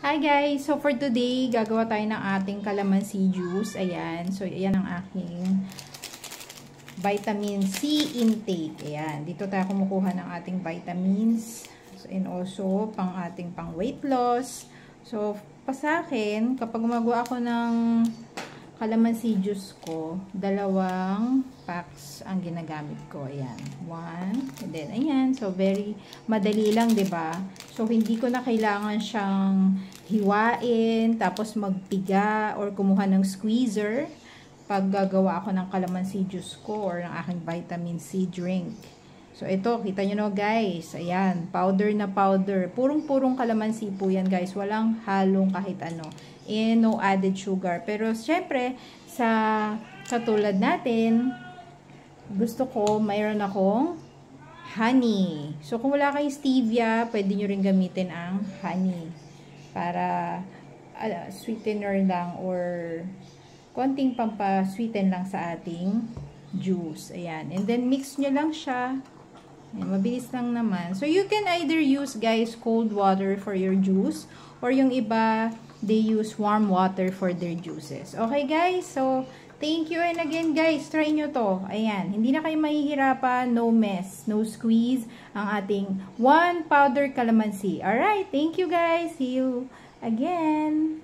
Hi guys! So for today, gagawa tayo ng ating calamansi juice. Ayan. So ayan ang aking vitamin C intake. Ayan. Dito tayo kumukuha ng ating vitamins. So, and also, pang ating pang weight loss. So, pa sa akin, kapag gumagawa ako ng calamansi juice ko, 2 packs ang ginagamit ko. Ayan. 1. And then, ayan. So, very madali lang, 'di ba? So, hindi ko na kailangan siyang hiwain, tapos magpiga, or kumuha ng squeezer pag gagawa ako ng calamansi juice ko or ng aking vitamin C drink. So, ito, kita nyo no guys. Ayan, powder na powder. Purong-purong calamansi po yan guys. Walang halong kahit ano. And no added sugar. Pero, syempre, sa katulad natin, gusto ko, mayroon akong honey. So, kung wala kayong stevia, pwede nyo rin gamitin ang honey. Para sweetener lang or konting pampasweeten lang sa ating juice. Ayan. And then, mix nyo lang siya. Ayan, mabilis lang naman. So, you can either use, guys, cold water for your juice. Or yung iba, they use warm water for their juices. Okay, guys? So, thank you. And again, guys, try nyo to. Ayan. Hindi na kayo mahihirapan. No mess. No squeeze. Ang ating 1 powder calamansi. Alright. Thank you, guys. See you again.